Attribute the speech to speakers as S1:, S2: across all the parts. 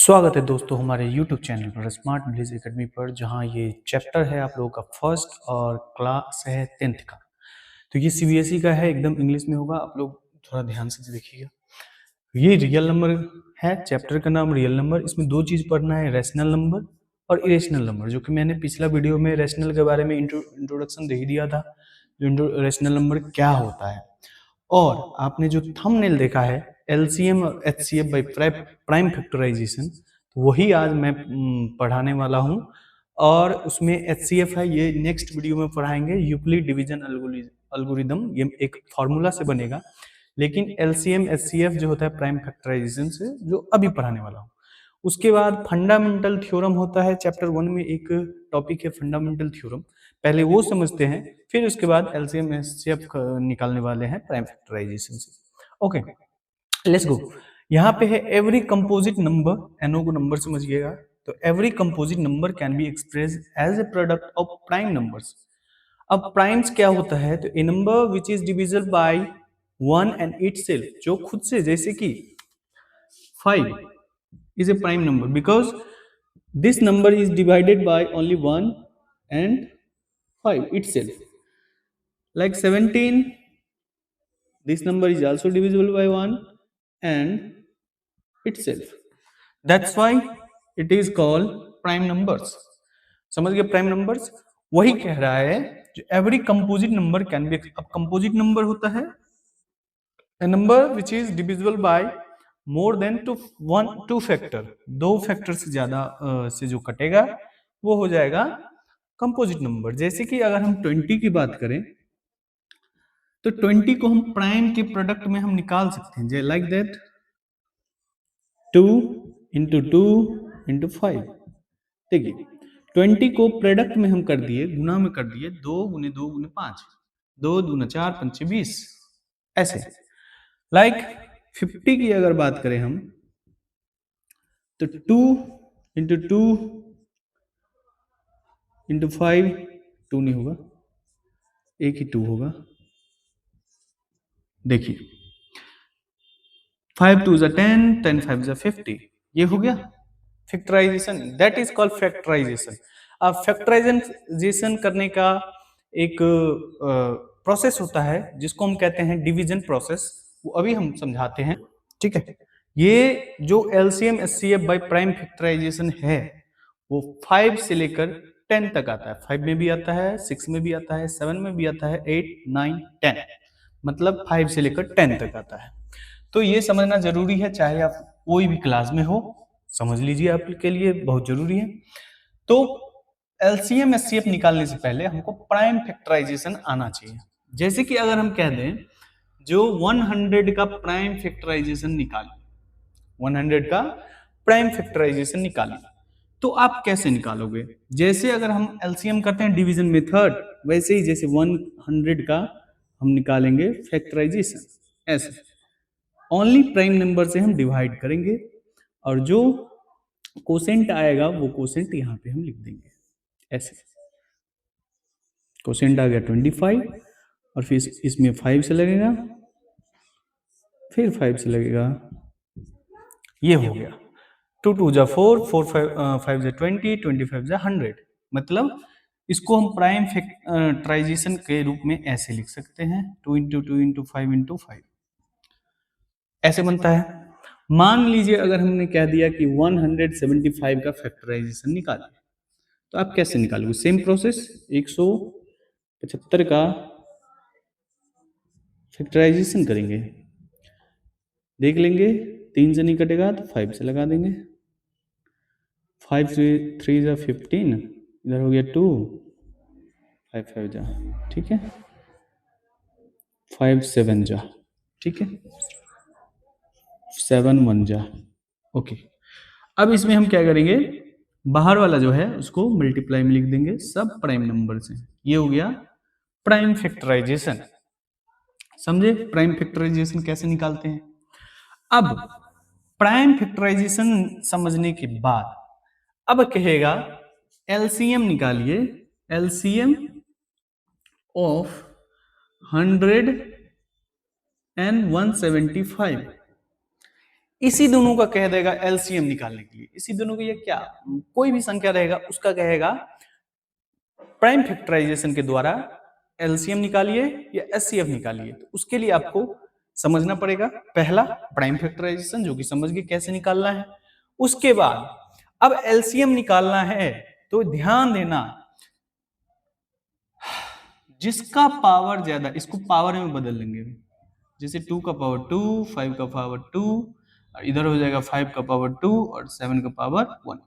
S1: स्वागत है दोस्तों हमारे YouTube चैनल पर स्मार्ट विलेज एकेडमी पर, जहां ये चैप्टर है आप लोगों का फर्स्ट और क्लास है 10th का। तो ये सीबीएसई का है, एकदम इंग्लिश में होगा, आप लोग थोड़ा ध्यान से देखिएगा। ये रियल नंबर है, चैप्टर का नाम रियल नंबर। इसमें दो चीज पढ़ना है, रैशनल नंबर और इरेशनल नंबर, जो कि मैंने पिछला वीडियो में रैशनल के बारे में इंट्रोडक्शन दे ही दिया था, जो रैशनल नंबर क्या होता है। और आपने जो थंबनेल देखा है एलसीएम और एचसीएफ बाय प्राइम फैक्टराइजेशन, वही आज मैं पढ़ाने वाला हूं। और उसमें एचसीएफ है, ये नेक्स्ट वीडियो में पढ़ाएंगे। यूक्लिड डिवीजन एल्गोरिदम, ये एक फॉर्मूला से बनेगा। लेकिन एलसीएम एचसीएफ जो होता है प्राइम फैक्टराइजेशन से, जो अभी पढ़ाने वाला हूं। उसके बाद फंडामेंटल थ्योरम होता है, चैप्टर 1 में एक टॉपिक है फंडामेंटल थ्योरम, पहले वो समझते हैं, फिर उसके बाद एलसीएम एचसीएफ निकालने वाले हैं प्राइम फैक्टराइजेशन से। Okay, let's go. यहाँ पे है every composite number, N O number समझिएगा। तो every composite number can be express as a product of prime numbers. अब प्राइम्स क्या होता है, तो a number which is divisible by one and itself, जो खुद से, जैसे कि 5 is a prime number because this number is divided by only 1 and 5 itself. Like 17, this number is also divisible by 1 and itself. That's why it is called prime numbers. समझ गए prime numbers? वही कह रहा है जो every composite number can B, अब composite number होता है a number which is divisible by more than two factor, दो फैक्टर से ज्यादा से जो कटेगा वो हो जाएगा कंपोजिट नंबर। जैसे कि अगर हम 20 की बात करें तो 20 को हम प्राइम के प्रोडक्ट में हम निकाल सकते हैं, लाइक दैट 2 इंटू 2 इंटू 5। देखिए 20 को प्रोडक्ट में हम कर दिए, गुना में कर दिए, 2 गुने 2 गुने 5, 2 दूना 4 पंचे 20, ऐसे। लाइक 50 की अगर बात करें हम तो 2 इंटू 2 इंटू 5, 2 नहीं होगा, एक ही 2 होगा। देखिए 5 2 10, 10 5 50, ये हो गया factorisation. That is called factorisation. अब फैक्टराइजेशन करने का एक प्रोसेस होता है जिसको हम कहते हैं डिवीजन प्रोसेस, वो अभी हम समझाते हैं, ठीक है। ये जो LCM HCF by prime factorisation है वो 5 से लेकर 10 तक आता है। 5 में भी आता है, 6 में भी आता है, 7 में भी आता है, 8 9 10, मतलब 5 से लेकर 10 तक आता है। तो ये समझना जरूरी है, चाहे आप कोई भी क्लास में हो, समझ लीजिए, आपके लिए बहुत जरूरी है। तो एलसीएम एचसीएफ निकालने से पहले हमको प्राइम फैक्टराइजेशन आना चाहिए। जैसे कि अगर हम कह दें जो 100 का प्राइम फैक्टराइजेशन निकालिए, 100 का प्राइम फैक्टराइजेशन निकालिए, तो आप कैसे निकालोगे? जैसे अगर हम एलसीएम करते हैं डिवीजन मेथड, वैसे ही जैसे 100 का हम निकालेंगे फैक्टराइजेशन, ऐसे ओनली प्राइम नंबर से हम डिवाइड करेंगे और जो कोसेंट आएगा वो कोसेंट यहाँ पे हम लिख देंगे, ऐसे। कोसेंट आ गया 25 और फिर इसमें 5 से लगेगा, फिर 5 से लगेगा, ये हो गया 2 2 जा 4, 4 5 जा 20, 25 जा 100। मतलब इसको हम प्राइम फैक्टराइजेशन के रूप में ऐसे लिख सकते हैं, 2 इंटू 2 इंटू 5 इंटू 5, ऐसे बनता है। मान लीजिए अगर हमने कह दिया कि 175 का फैक्टराइजेशन निकालिए, तो आप कैसे निकालोगे? सेम प्रोसेस, 175 का फैक्टराइजेशन करेंगे, देख लेंगे 3 से नहीं कटेगा तो 5 से लगा देंगे, 5 3 जा 15, इधर हो गया 2, 5 5 जा, ठीक है, 5 7 जा, ठीक है, 7 1 जा, ओके। अब इसमें हम क्या करेंगे, बाहर वाला जो है उसको मल्टीप्लाई में लिख देंगे सब प्राइम नंबर से। ये हो गया प्राइम फैक्टराइजेशन। समझे प्राइम फैक्टराइजेशन कैसे निकालते हैं? अब प्राइम फैक्टराइजेशन समझने के बाद अब कहेगा एलसीएम निकालिए, एलसीएम ऑफ 100 and 175। इसी दोनों का कह देगा एलसीएम निकालने के लिए। इसी दोनों को ये क्या, कोई भी संख्या रहेगा उसका कहेगा प्राइम फैक्टराइजेशन के द्वारा एलसीएम निकालिए या एचसीएफ निकालिए। तो उसके लिए आपको समझना पड़ेगा पहला प्राइम फैक्टराइजेशन, जो कि समझ गए कैसे निकालना है। उसके बाद अब एलसीएम निकालना है तो ध्यान देना, जिसका पावर ज्यादा, इसको पावर में बदल लेंगे, जैसे 2 का पावर 2, 5 का पावर 2, इधर हो जाएगा 5 का पावर 2 और 7 का पावर 1।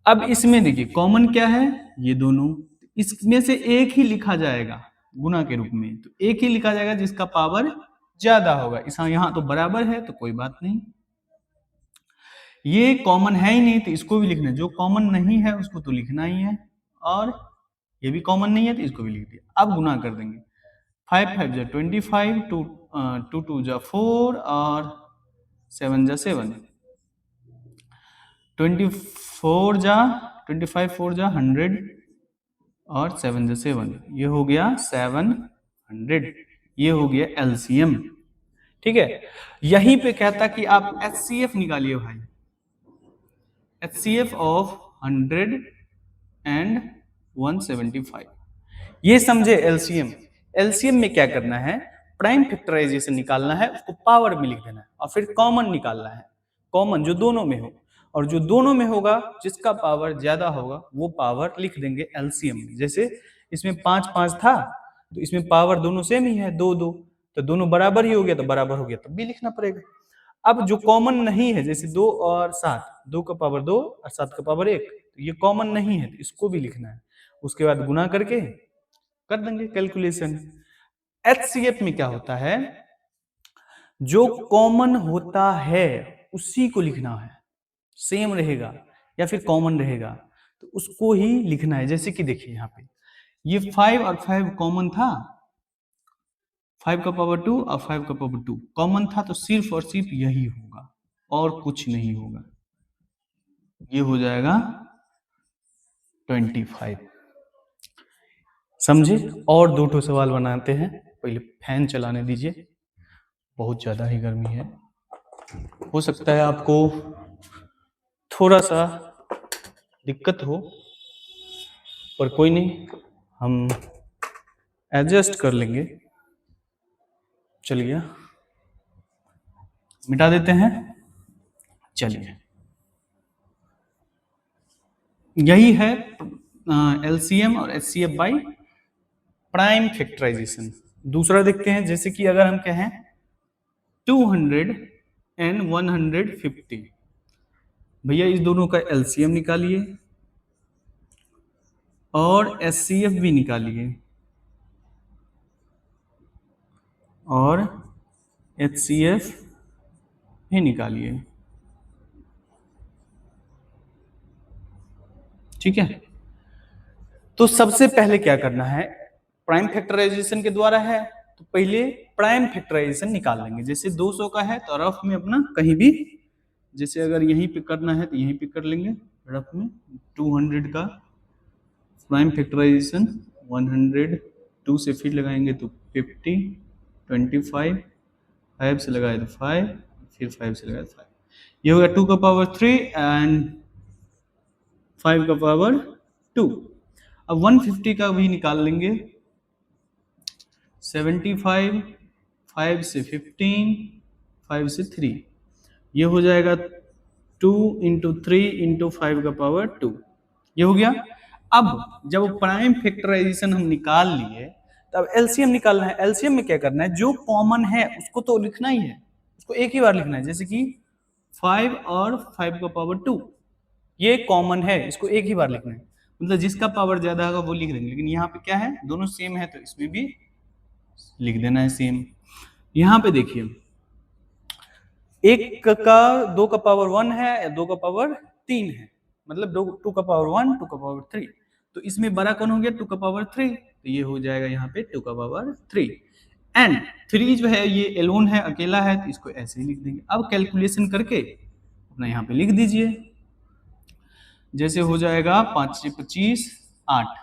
S1: अब इसमें देखिए कॉमन क्या है, ये दोनों, इसमें से एक ही लिखा जाएगा गुना के रूप में, तो एक ही लिखा जाएगा जिसका पावर ज्यादा होगा। इस यहाँ तो बराबर है तो कोई बात नहीं, ये कॉमन है ही नहीं तो इसको भी लिखना है, जो कॉमन नहीं है उसको तो लिखना ही है, और ये भी कॉमन नहीं है तो इसको भी लिख दिया। अब गुना कर देंगे, 5 5 जा 25, 2 2 जा 4 और 7 जा 7, 24 जा 25 4 जा 100 और 7 जा 7, ये हो गया 700, ये हो गया एलसीएम। ठीक है, यहीं पे कहता कि आप एचसीएफ निकालिए भाई, एचसीएफ ऑफ 100 एंड 175, ये समझे एलसीएम। एलसीएम में क्या करना है, प्राइम फैक्टराइजेशन निकालना है, उसको पावर में लिख देना है और फिर कॉमन निकालना है, कॉमन जो दोनों में हो, और जो दोनों में होगा जिसका पावर ज्यादा होगा वो पावर लिख देंगे एलसीएम में। जैसे इसमें 5 5 था तो इसमें पावर दोनों सेम ही है 2 2, तो दोनों बराबर ही हो गया, तो बराबर हो गया तब भी लिखना पड़ेगा। अब जो कॉमन नहीं है, जैसे 2 और 7, 2 का पावर 2 और 7 का पावर 1, तो ये कॉमन नहीं है तो इसको भी लिखना है। उसके बाद गुना करके कर देंगे कैलकुलेशन। एचसीएफ में क्या होता है, जो कॉमन होता है उसी को लिखना है, सेम रहेगा या फिर कॉमन रहेगा तो उसको ही लिखना है। जैसे कि देखिए यहाँ पे ये 5 और 5 कॉमन था, 5 का पावर 2 और 5 का पावर 2 कॉमन था, तो सिर्फ और सिर्फ यही होगा और कुछ नहीं होगा, ये हो जाएगा 25। समझे? और 2 सवाल बनाते हैं, पहले फैन चलाने दीजिए, बहुत ज़्यादा ही गर्मी है, हो सकता है आपको थोड़ा सा दिक्कत हो, पर कोई नहीं, हम एडजस्ट कर लेंगे। चलिए मिटा देते हैं। चलिए, यही है एलसीएम और एचसीएफ बाई प्राइम फैक्टराइजेशन। दूसरा देखते हैं, जैसे कि अगर हम कहें 200 एंड 150, भैया इस दोनों का एलसीएम निकालिए और एचसीएफ भी निकालिए और एचसीएफ भी निकालिए। ठीक है, तो सबसे पहले क्या करना है, प्राइम फैक्टराइजेशन के द्वारा है तो पहले प्राइम फैक्टराइजेशन निकाल लेंगे। जैसे 200 का है तो रफ में अपना कहीं भी, जैसे अगर यहीं पे करना है तो यहीं पे कर लेंगे रफ में। 200 का प्राइम फैक्टराइजेशन 100, 2 से फिर लगाएंगे तो 50, 25, 5 से लगाए तो 5, फिर 5 से लगाए तो 5, ये हो गया 2 का पावर 3 एंड 5 का पावर 2। अब 150 का भी निकाल लेंगे, 75, 5 से 15, 5 से 3, ये हो जाएगा 2 इंटू 3 इंटू 5 का पावर 2, ये हो गया। अब जब प्राइम फैक्टराइजेशन हम निकाल लिए तब एलसीएम निकालना है। एलसीएम में क्या करना है, जो कॉमन है उसको तो लिखना ही है, उसको एक ही बार लिखना है। जैसे कि 5 और 5 का पावर 2 ये कॉमन है, इसको एक ही बार लिखना है, मतलब जिसका पावर ज्यादा होगा वो लिख देंगे। लेकिन यहाँ पे क्या है, दोनों सेम है तो इसमें भी लिख देना है सेम। यहाँ पे देखिए 1 का 2 का पावर 1 है या 2 का पावर 3 है, मतलब 2 का पावर 1, 2 का पावर 3, तो इसमें बड़ा कौन हो गया, 2 का पावर 3, तो ये हो जाएगा यहाँ पे 2 का पावर 3। एंड 3 जो है ये एलोन है, अकेला है, तो इसको ऐसे ही लिख देंगे। अब कैलकुलेशन करके अपना यहाँ पे लिख दीजिए, जैसे हो जाएगा 5 से 25 8,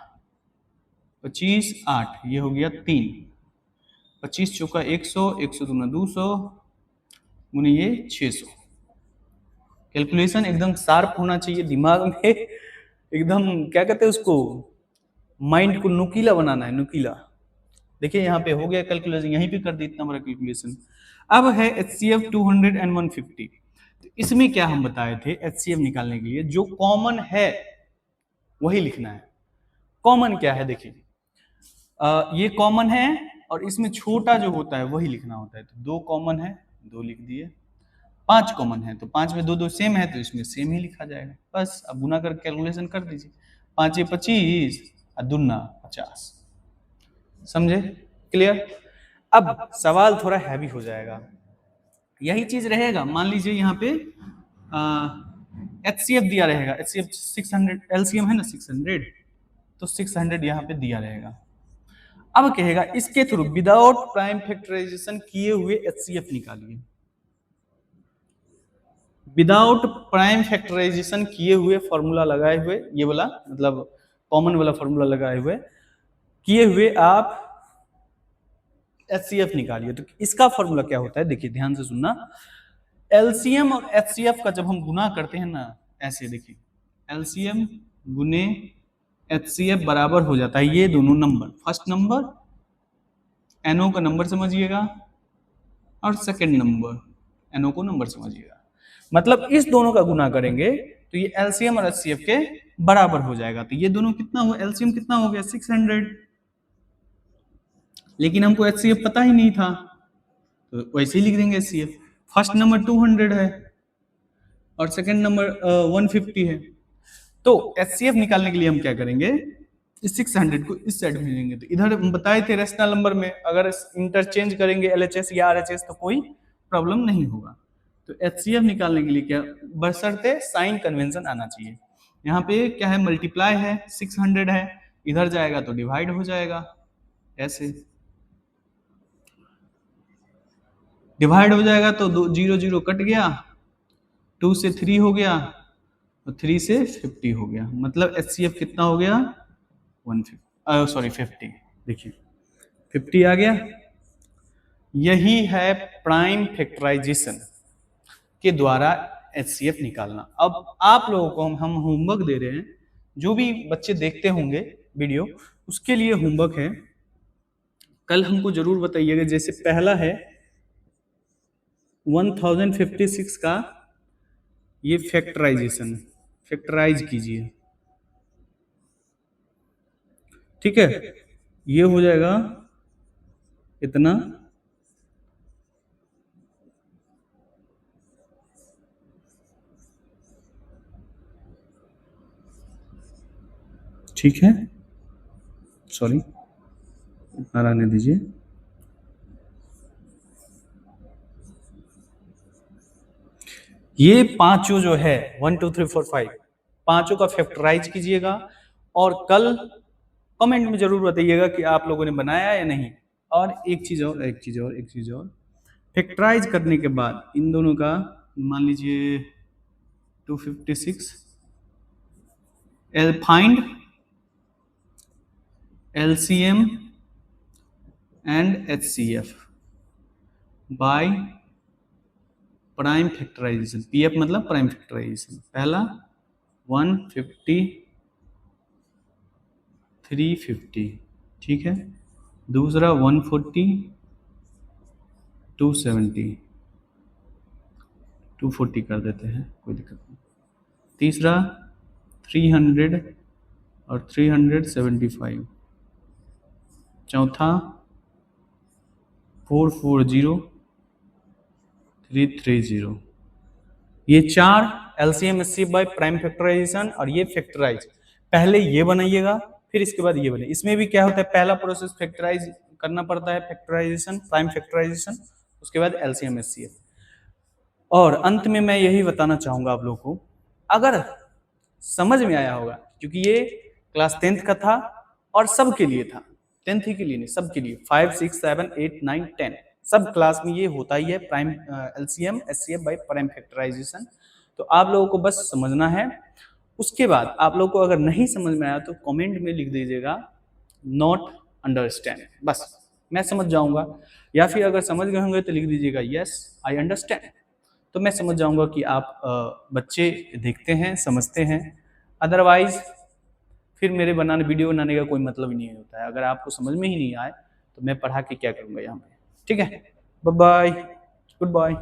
S1: 25 8, ये हो गया 3, 25 चौका 100, 100 दूना 200, गुने ये 600। कैलकुलेशन एकदम शार्प होना चाहिए दिमाग में, एकदम क्या कहते हैं उसको, माइंड को नुकीला बनाना है, नुकीला। देखिए यहाँ पे हो गया कैलकुलेशन, यहीं पे कर दी इतना बड़ा कैलकुलेशन। अब है HCF 200 and 150। तो इसमें क्या हम बताए थे, HCF निकालने के लिए जो कॉमन है वही लिखना है। कॉमन क्या है देखिए, ये कॉमन है और इसमें छोटा जो होता है वही लिखना होता है। तो 2 कॉमन है, 2 लिख दिए। 5 कॉमन है तो 5 में 2 2 सेम है तो इसमें सेम ही लिखा जाएगा। बस अब गुना कर कैलकुलेशन कर दीजिए। 5 25 और दूना 50। समझे? क्लियर? अब सवाल थोड़ा हैवी हो जाएगा, यही चीज रहेगा। मान लीजिए यहाँ पे HCF दिया रहेगा, HCF 600, LCM है ना 600, तो 600 यहाँ पे दिया रहेगा। अब कहेगा इसके थ्रू विदाउट प्राइम फैक्टराइजेशन किए हुए HCF निकालिए। विदाउट प्राइम फैक्टराइजेशन किए हुए फॉर्मूला लगाए हुए, ये वाला मतलब कॉमन वाला फॉर्मूला लगाए हुए किए हुए आप HCF निकालिए। तो इसका फॉर्मूला क्या होता है, देखिए ध्यान से सुनना। LCM और HCF का जब हम गुना करते हैं ना, ऐसे देखिए LCM गुने HCF बराबर हो जाता है ये दोनों नंबर, फर्स्ट नंबर NO का नंबर समझिएगा और सेकंड नंबर NO को नंबर समझिएगा। मतलब इस दोनों का गुना करेंगे तो ये LCM और HCF के बराबर हो जाएगा। तो ये दोनों कितना हुआ, LCM कितना हो गया 600, लेकिन हमको HCF पता ही नहीं था तो वैसे ही लिख देंगे HCF। फर्स्ट नंबर 200 है और सेकंड नंबर 150 है। तो HCF निकालने के लिए हम क्या करेंगे, इस 600 को इस साइड में लेंगे। तो इधर हम बताए थे रेशनल नंबर में अगर इंटरचेंज करेंगे LHS या RHS तो कोई प्रॉब्लम नहीं होगा। तो HCF निकालने के लिए क्या, बशर्ते साइन कन्वेंशन आना चाहिए। यहाँ पे क्या है, मल्टीप्लाई है, 600 है, इधर जाएगा तो डिवाइड हो जाएगा, ऐसे डिवाइड हो जाएगा तो 0 0 कट गया, 2 से 3 हो गया और 3 से 50 हो गया। मतलब HCF कितना हो गया 50। देखिए 50 आ गया। यही है प्राइम फैक्टराइजेशन के द्वारा HCF निकालना। अब आप लोगों को हम होमवर्क दे रहे हैं, जो भी बच्चे देखते होंगे वीडियो उसके लिए होमवर्क है, कल हमको जरूर बताइएगा। जैसे पहला है 1056 का ये फैक्टराइजेशन, फैक्टराइज कीजिए, ठीक है। ये हो जाएगा इतना, ठीक है, सॉरी इतना रहने दीजिए। ये पांचों जो है 1 2 3 4 5 पांचों का फैक्टराइज कीजिएगा और कल कमेंट में जरूर बताइएगा कि आप लोगों ने बनाया या नहीं। और एक चीज और, फैक्टराइज करने के बाद इन दोनों का मान लीजिए 256, find LCM and HCF by prime factorisation. PF मतलब प्राइम फैक्टराइजेशन। पहला 150 350, ठीक है। दूसरा 140 270, 240 कर देते हैं, कोई दिक्कत नहीं। तीसरा 300 और 375। चौथा 440 330। ये चार LCM HCF by prime factorisation और ये फैक्टराइज। पहले ये बनाइएगा फिर इसके बाद ये बनाइए। इसमें भी क्या होता है, पहला प्रोसेस फैक्टराइज करना पड़ता है, फैक्टराइजेशन प्राइम फैक्टराइजेशन, उसके बाद LCM HCF। और अंत में मैं यही बताना चाहूंगा आप लोगों को, अगर समझ में आया होगा, क्योंकि ये क्लास 10th का था और सबके लिए था, 10th ही के लिए नहीं, सबके लिए 5 6 7 8 9 10 सब क्लास में ये होता ही है, prime LCM HCF by prime factorisation. तो आप लोगों को बस समझना है। उसके बाद आप लोगों को अगर नहीं समझ में आया तो कमेंट में लिख दीजिएगा नॉट अंडरस्टैंड, बस मैं समझ जाऊंगा। या फिर अगर समझ गए होंगे तो लिख दीजिएगा यस आई अंडरस्टैंड। तो मैं समझ जाऊँगा कि आप बच्चे देखते हैं, समझते हैं। अदरवाइज़ फिर मेरे वीडियो बनाने का कोई मतलब ही नहीं होता है। अगर आपको समझ में ही नहीं आए, तो मैं पढ़ा के क्या करूँगा यहाँ पे? ठीक है? Bye bye, good bye.